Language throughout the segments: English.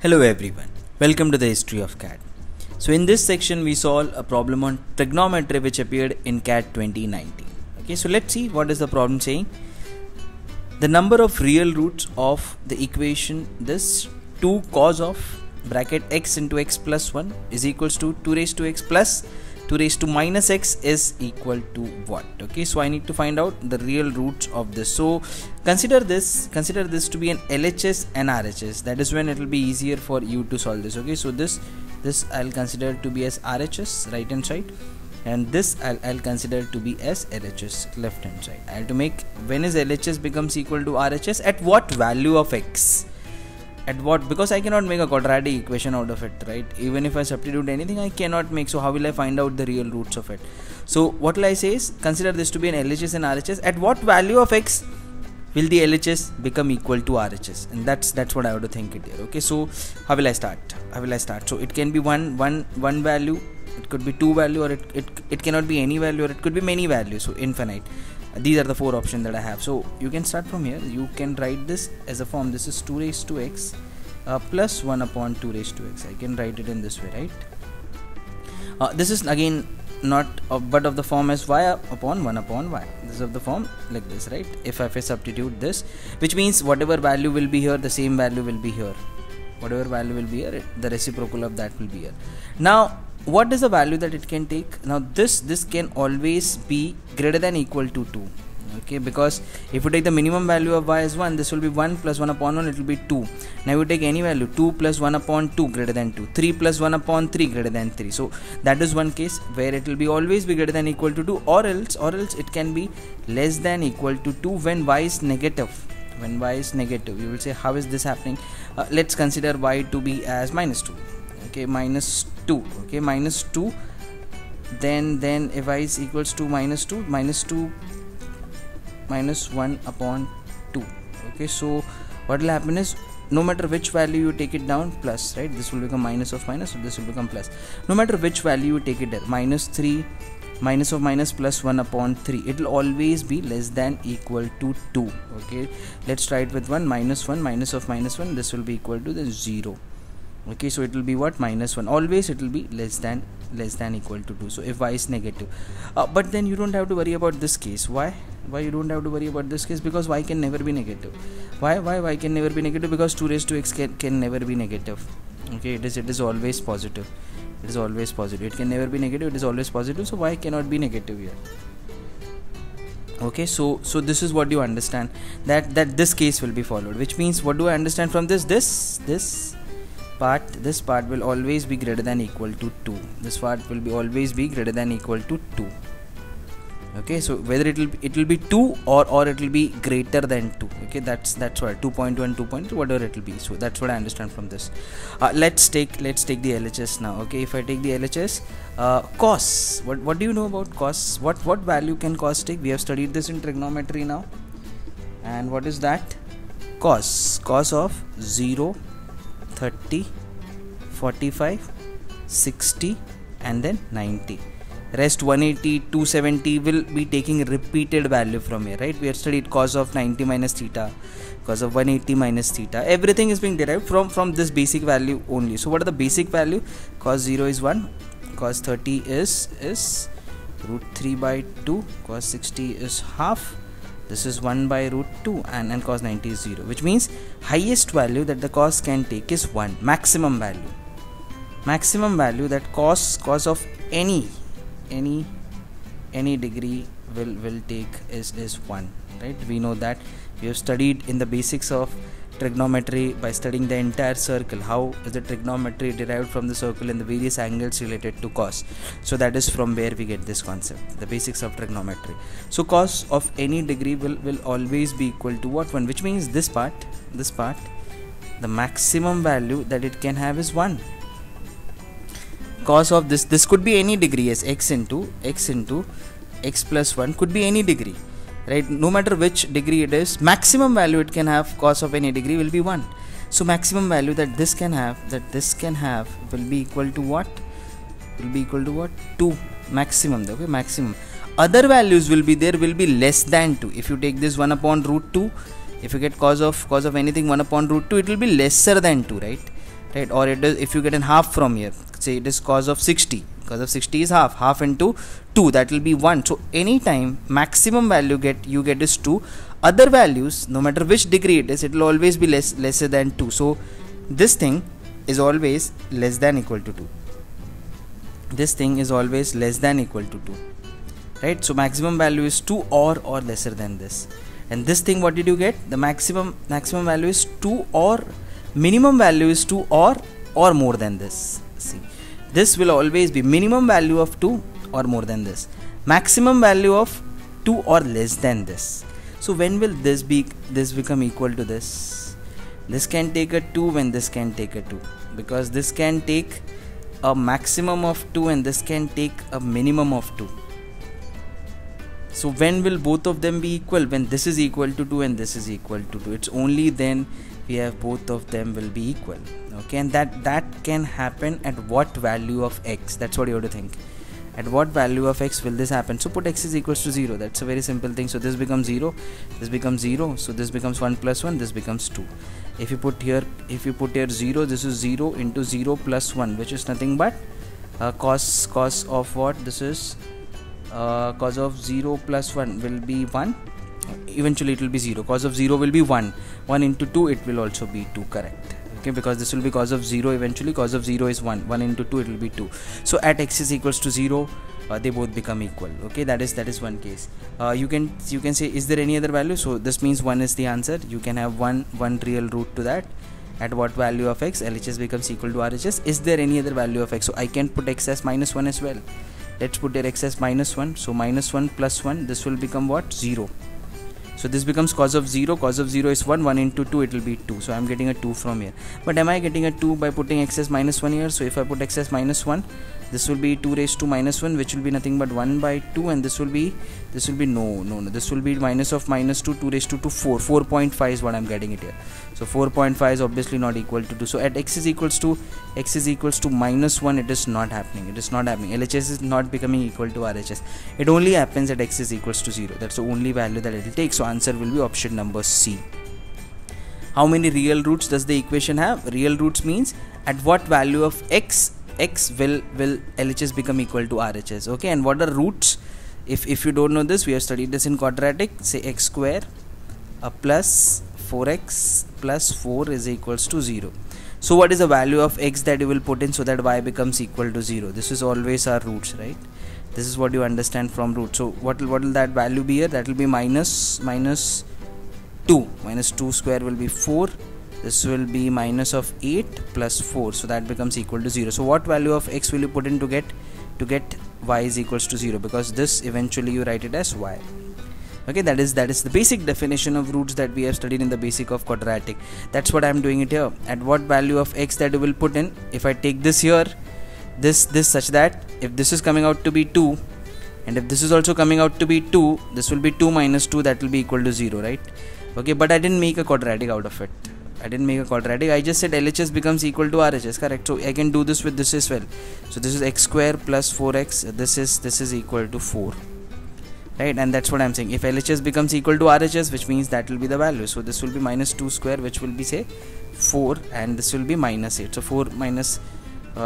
Hello everyone, welcome to the history of CAD. So in this section we solve a problem on trigonometry which appeared in CAD 2019. Okay, so let's see what is the problem saying. The number of real roots of the equation this 2 cos of bracket x into x plus 1 is equals to 2 raised to x plus 2 raised to minus x is equal to what? Okay, so I need to find out the real roots of this. So consider this to be an LHS and RHS. That is when it will be easier for you to solve this. Okay, so this I'll consider to be as RHS, right hand side, and this I'll consider to be as LHS, left hand side. I have to make, when is LHS becomes equal to RHS, at what value of x, at what, because I cannot make a quadratic equation out of it, right? Even if I substitute anything I cannot make, so how will I find out the real roots of it? So what will I say is, consider this to be an LHS and RHS. At what value of x will the LHS become equal to RHS? And that's what I have to think it here. Okay, so how will I start? So it can be one value, it could be 2 value, or it cannot be any value, or it could be many values, so infinite. These are the 4 options that I have. So you can start from here. You can write this as a form. This is 2 raised to x plus 1 upon 2 raised to x. I can write it in this way, right? This is again not but of the form as y upon 1 upon y. This is of the form like this, right? If I substitute this, which means whatever value will be here, the same value will be here. Whatever value will be here, the reciprocal of that will be here. Now what is the value that it can take? Now this can always be greater than equal to 2. Okay, because if you take the minimum value of y as 1, this will be 1 plus 1 upon 1, it will be 2. Now you take any value, 2 plus 1 upon 2 greater than 2, 3 plus 1 upon 3 greater than 3. So that is one case where it will be always be greater than equal to 2, or else it can be less than equal to 2 when y is negative. When y is negative, you will say, how is this happening? Let's consider y to be as minus 2. Okay, minus 2. Okay, minus 2. Then if y is equals to minus 2 minus 1 upon 2. Okay, so what will happen is, no matter which value you take it down, plus, right? This will become minus of minus, so this will become plus. No matter which value you take it there, minus 3 minus of minus plus 1 upon 3, it will always be less than equal to 2. Okay, let's try it with 1. Minus 1 minus of minus 1, this will be equal to the 0. Okay, so it will be what? Minus 1. Always it will be less than equal to 2. So if y is negative, but then you don't have to worry about this case. Why you don't have to worry about this case? Because y can never be negative. Why y can never be negative? Because 2 raised to x can never be negative. Okay, it is always positive. It is always positive. It can never be negative. It is always positive. So y cannot be negative here. Okay, so this is what you understand, that this case will be followed. Which means, what do I understand from this? This part will always be greater than equal to 2. This part will be always be greater than equal to 2. Okay, so whether it will be 2 or it will be greater than 2. Okay, that's why 2.1, 2.2, whatever it will be. So that's what I understand from this. Let's take the LHS now. Okay, if I take the LHS, cos, what do you know about cos? What value can cos take? We have studied this in trigonometry now. And what is that? Cos of 0, 30, 45, 60 and then 90. Rest 180, 270 will be taking repeated value from here, right? We have studied cos of 90 minus theta, cos of 180 minus theta. Everything is being derived from this basic value only. So what are the basic value? Cos 0 is 1, cos 30 is root 3 by 2, cos 60 is half, this is 1 by root 2, and cos 90 is 0, which means highest value that the cos can take is 1. Maximum value that cos of any degree will take is 1, right? We know that. We have studied in the basics of trigonometry by studying the entire circle. How is the trigonometry derived from the circle and the various angles related to cos? So that is from where we get this concept, the basics of trigonometry. So cos of any degree will always be equal to what? 1, which means this part, the maximum value that it can have is 1. Cos of this could be any degree, as x into x plus 1 could be any degree, right? No matter which degree it is, maximum value it can have, cos of any degree will be 1. So maximum value that this can have will be equal to what? 2. Maximum. Okay, maximum. Other values will be less than 2. If you take this 1 upon root 2, if you get cos of anything 1 upon root 2, it will be lesser than 2, right? right? Or it is, if you get an half from here, say it is cos of 60. Cos of 60 is half into 2, that will be 1. So anytime maximum value you get is 2, other values, no matter which degree it is, it will always be lesser than 2. So this thing is always less than equal to 2. This thing is always less than equal to 2, right? So maximum value is 2 or lesser than this. And this thing, what did you get? The maximum value is 2, or minimum value is 2 or more than this. See, this will always be minimum value of 2 or more than this, maximum value of 2 or less than this. So when will this become equal to this? This can take a 2 when this can take a 2, because this can take a maximum of 2 and this can take a minimum of 2. So when will both of them be equal? When this is equal to 2 and this is equal to 2. It's only then we have both of them will be equal. Okay, and that can happen at what value of x? That's what you have to think. At what value of x will this happen? So put x is equals to 0. That's a very simple thing. So this becomes 0, this becomes 0, so this becomes 1 plus 1, this becomes 2. If you put here 0, this is 0 into 0 plus 1, which is nothing but cos of what? This is cos of 0 plus 1 will be 1. Eventually it will be 0. Cos of 0 will be 1. 1 into 2, it will also be 2, correct? Okay, because this will be cos of 0. Eventually cos of 0 is 1. 1 into 2, it will be 2. So at x is equals to 0, they both become equal. Okay, that is one case. You can say, is there any other value? So this means 1 is the answer. You can have one real root to that. At what value of x LHS becomes equal to RHS? Is there any other value of x? So I can put x as minus 1 as well. Let's put here x as minus 1. So minus 1 plus 1, this will become what? 0. So this becomes cos of 0. Cos of 0 is 1. 1 into 2, it will be 2. So I am getting a 2 from here. But am I getting a 2 by putting x as minus 1 here? So if I put x as minus 1, this will be 2 raised to minus 1, which will be nothing but 1 by 2, and this will be no, this will be minus of minus 2, 2 raised to 4. 4.5 is what I am getting it here. So 4.5 is obviously not equal to 2. So at x is equals to minus 1, it is not happening. LHS is not becoming equal to RHS. It only happens at x is equals to 0. That's the only value that it will take. So answer will be option number C. How many real roots does the equation have? Real roots means at what value of x will LHS become equal to RHS. Okay, and what are roots? If you don't know this, we have studied this in quadratic. Say x square plus 4x plus 4 is equals to 0. So what is the value of x that you will put in so that y becomes equal to 0? This is always our roots, right? This is what you understand from root. So what will that value be here? That will be minus 2. Minus 2 square will be 4. This will be minus of 8 plus 4. So that becomes equal to 0. So what value of x will you put in to get y is equals to 0? Because this eventually you write it as y. Okay, that is the basic definition of roots that we have studied in the basic of quadratic. That's what I am doing it here. At what value of x that you will put in, if I take this here, this such that if this is coming out to be 2 and if this is also coming out to be 2, this will be 2 minus 2, that will be equal to 0, right? Okay, but I didn't make a quadratic out of it. I just said LHS becomes equal to RHS, correct? So I can do this with this as well. So this is x square plus 4x. This is equal to 4, right? And that's what I'm saying. If LHS becomes equal to RHS, which means that will be the value. So this will be minus 2 square, which will be say 4, and this will be minus 8. So 4 minus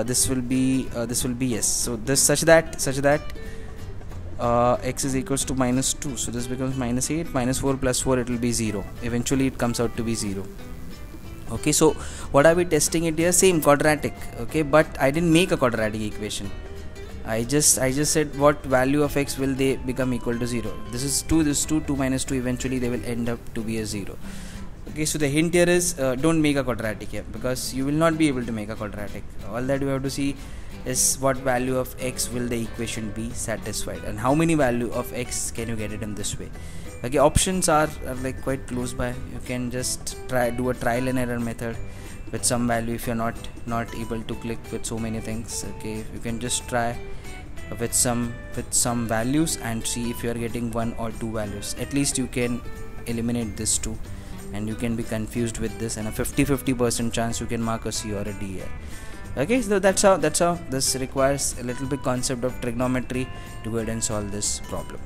this will be yes. So this such that x is equals to minus 2. So this becomes minus 8. Minus 4 plus 4, it will be 0. Eventually it comes out to be 0. Okay, so what are we testing it here? Same quadratic. Okay, but I didn't make a quadratic equation. I just said what value of x will they become equal to 0. This is 2, this is 2, 2 minus 2, eventually they will end up to be a 0. Okay, so the hint here is don't make a quadratic here, because you will not be able to make a quadratic. All that you have to see is what value of x will the equation be satisfied, and how many value of x can you get it in this way. Okay, options are like quite close by. You can just do a trial and error method with some value. If you're not able to click with so many things, okay, you can just try with some values and see if you are getting 1 or 2 values. At least you can eliminate this 2, and you can be confused with this, and a 50% chance you can mark a C or a D here. Okay, so that's how this requires a little bit concept of trigonometry to go ahead and solve this problem.